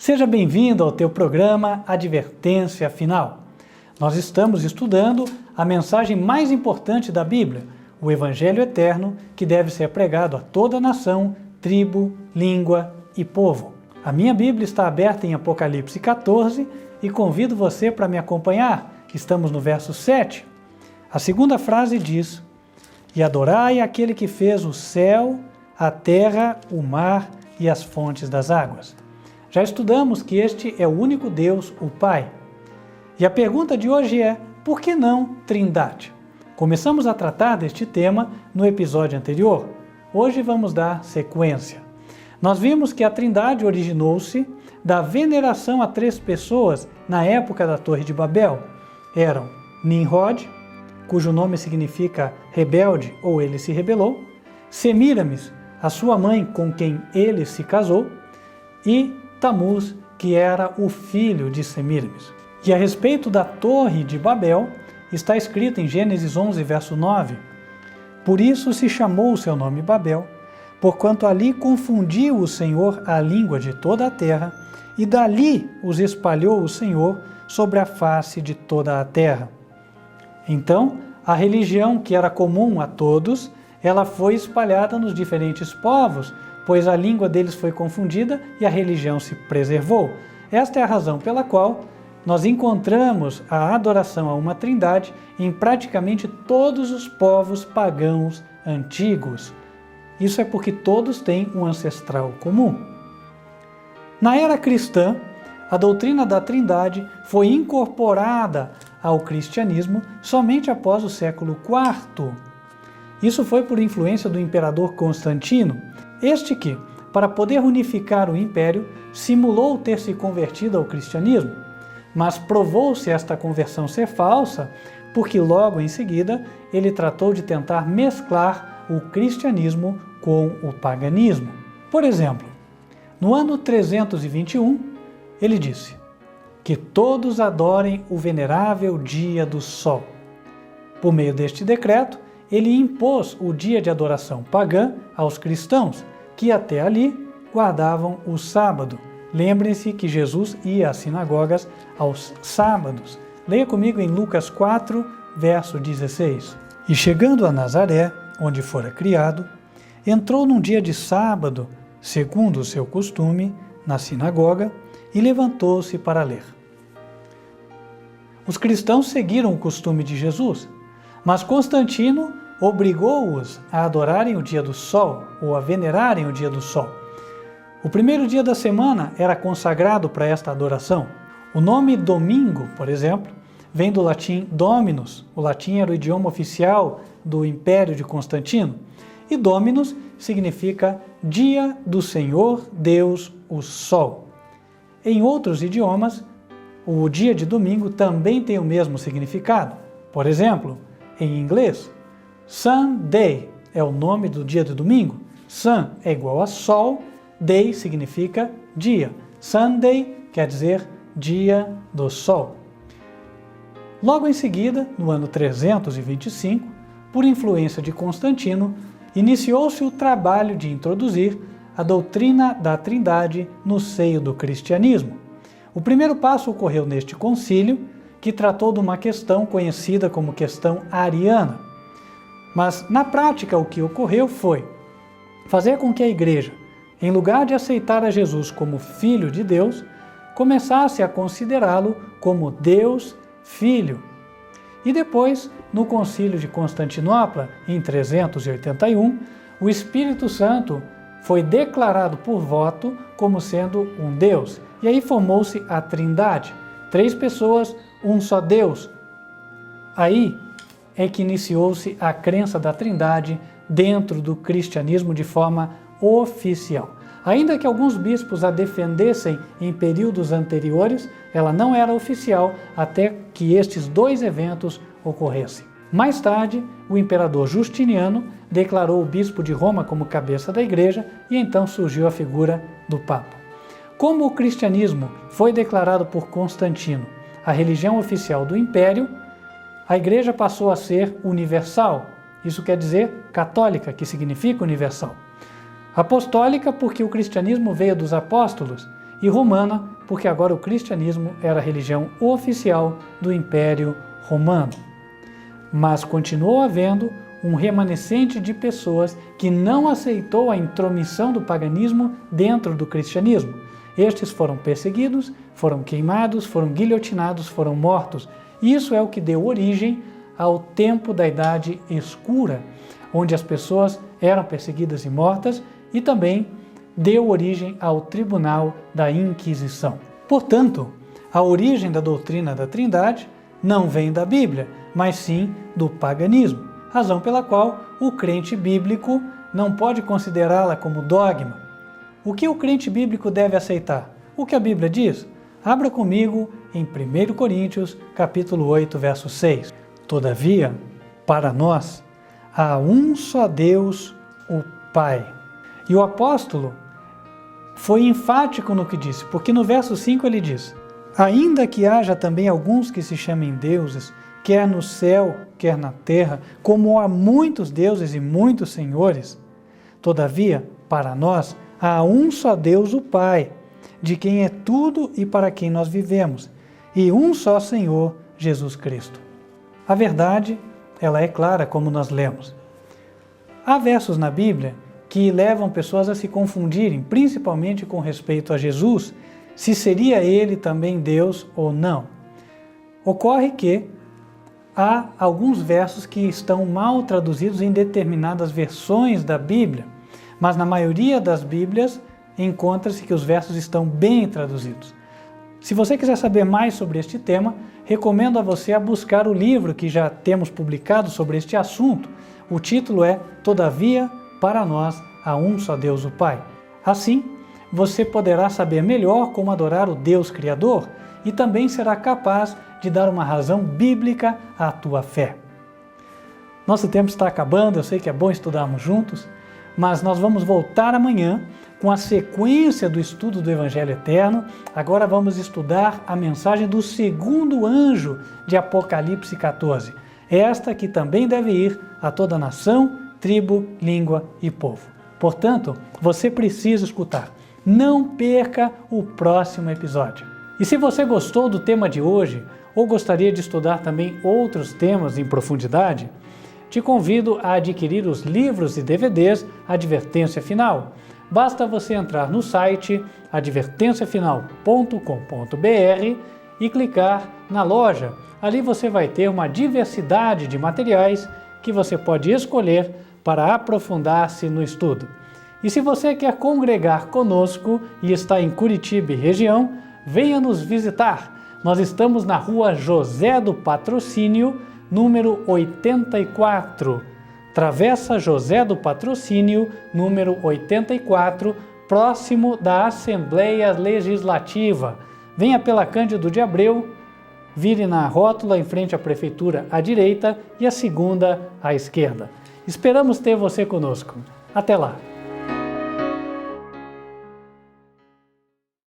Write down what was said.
Seja bem-vindo ao teu programa Advertência Final. Nós estamos estudando a mensagem mais importante da Bíblia, o Evangelho Eterno, que deve ser pregado a toda nação, tribo, língua e povo. A minha Bíblia está aberta em Apocalipse 14 e convido você para me acompanhar. Estamos no verso 7. A segunda frase diz: E adorai aquele que fez o céu, a terra, o mar e as fontes das águas. Já estudamos que este é o único Deus, o Pai. E a pergunta de hoje é: por que não Trindade? Começamos a tratar deste tema no episódio anterior. Hoje vamos dar sequência. Nós vimos que a Trindade originou-se da veneração a três pessoas na época da Torre de Babel. Eram Nimrod, cujo nome significa rebelde ou ele se rebelou, Semíramis, a sua mãe com quem ele se casou, e Tamuz, que era o filho de Semíramis. E a respeito da Torre de Babel, está escrito em Gênesis 11, verso 9: Por isso se chamou o seu nome Babel, porquanto ali confundiu o Senhor a língua de toda a terra, e dali os espalhou o Senhor sobre a face de toda a terra. Então, a religião que era comum a todos, ela foi espalhada nos diferentes povos, pois a língua deles foi confundida e a religião se preservou. Esta é a razão pela qual nós encontramos a adoração a uma trindade em praticamente todos os povos pagãos antigos. Isso é porque todos têm um ancestral comum. Na era cristã, a doutrina da trindade foi incorporada ao cristianismo somente após o século IV. Isso foi por influência do imperador Constantino, este que, para poder unificar o império, simulou ter se convertido ao cristianismo, mas provou-se esta conversão ser falsa, porque logo em seguida ele tratou de tentar mesclar o cristianismo com o paganismo. Por exemplo, no ano 321, ele disse: que todos adorem o venerável dia do sol. Por meio deste decreto, ele impôs o dia de adoração pagã aos cristãos, que até ali guardavam o sábado. Lembrem-se que Jesus ia às sinagogas aos sábados. Leia comigo em Lucas 4, verso 16. E chegando a Nazaré, onde fora criado, entrou num dia de sábado, segundo o seu costume, na sinagoga, e levantou-se para ler. Os cristãos seguiram o costume de Jesus, mas Constantino obrigou-os a adorarem o dia do sol, ou a venerarem o dia do sol. O primeiro dia da semana era consagrado para esta adoração. O nome domingo, por exemplo, vem do latim dominus. O latim era o idioma oficial do Império de Constantino. E dominus significa dia do Senhor Deus, o Sol. Em outros idiomas, o dia de domingo também tem o mesmo significado. Por exemplo, em inglês, Sunday é o nome do dia de domingo. Sun é igual a sol, day significa dia. Sunday quer dizer dia do sol. Logo em seguida, no ano 325, por influência de Constantino, iniciou-se o trabalho de introduzir a doutrina da Trindade no seio do cristianismo. O primeiro passo ocorreu neste concílio, que tratou de uma questão conhecida como questão ariana. Mas, na prática, o que ocorreu foi fazer com que a Igreja, em lugar de aceitar a Jesus como Filho de Deus, começasse a considerá-lo como Deus Filho. E depois, no Concílio de Constantinopla, em 381, o Espírito Santo foi declarado por voto como sendo um Deus. E aí formou-se a Trindade. 3 pessoas, um só Deus. Aí é que iniciou-se a crença da Trindade dentro do cristianismo de forma oficial. Ainda que alguns bispos a defendessem em períodos anteriores, ela não era oficial até que estes 2 eventos ocorressem. Mais tarde, o imperador Justiniano declarou o bispo de Roma como cabeça da igreja e então surgiu a figura do Papa. Como o cristianismo foi declarado por Constantino a religião oficial do império, a igreja passou a ser universal. Isso quer dizer católica, que significa universal. Apostólica porque o cristianismo veio dos apóstolos e romana, porque agora o cristianismo era a religião oficial do Império Romano. Mas continuou havendo um remanescente de pessoas que não aceitou a intromissão do paganismo dentro do cristianismo. Estes foram perseguidos, foram queimados, foram guilhotinados, foram mortos. Isso é o que deu origem ao tempo da Idade Escura, onde as pessoas eram perseguidas e mortas, e também deu origem ao Tribunal da Inquisição. Portanto, a origem da doutrina da Trindade não vem da Bíblia, mas sim do paganismo, razão pela qual o crente bíblico não pode considerá-la como dogma. O que o crente bíblico deve aceitar? O que a Bíblia diz? Abra comigo em 1 Coríntios, capítulo 8, verso 6. Todavia, para nós, há um só Deus, o Pai. E o apóstolo foi enfático no que disse, porque no verso 5 ele diz: ainda que haja também alguns que se chamem deuses, quer no céu, quer na terra, como há muitos deuses e muitos senhores, todavia, para nós, há um só Deus, o Pai, de quem é tudo e para quem nós vivemos, e um só Senhor, Jesus Cristo. A verdade, ela é clara, como nós lemos. Há versos na Bíblia que levam pessoas a se confundirem, principalmente com respeito a Jesus, se seria ele também Deus ou não. Ocorre que há alguns versos que estão mal traduzidos em determinadas versões da Bíblia, mas na maioria das Bíblias encontra-se que os versos estão bem traduzidos. Se você quiser saber mais sobre este tema, recomendo a você a buscar o livro que já temos publicado sobre este assunto. O título é Todavia, para nós, há um só Deus, o Pai. Assim, você poderá saber melhor como adorar o Deus Criador e também será capaz de dar uma razão bíblica à tua fé. Nosso tempo está acabando, eu sei que é bom estudarmos juntos, mas nós vamos voltar amanhã com a sequência do estudo do Evangelho Eterno. Agora vamos estudar a mensagem do segundo anjo de Apocalipse 14. Esta que também deve ir a toda nação, tribo, língua e povo. Portanto, você precisa escutar. Não perca o próximo episódio. E se você gostou do tema de hoje, ou gostaria de estudar também outros temas em profundidade, te convido a adquirir os livros e DVDs Advertência Final. Basta você entrar no site advertenciafinal.com.br e clicar na loja. Ali você vai ter uma diversidade de materiais que você pode escolher para aprofundar-se no estudo. E se você quer congregar conosco e está em Curitiba e região, venha nos visitar. Nós estamos na rua José do Patrocínio, número 84. Travessa José do Patrocínio, número 84, próximo da Assembleia Legislativa. Venha pela Cândido de Abreu, vire na rótula em frente à Prefeitura à direita e a segunda à esquerda. Esperamos ter você conosco. Até lá!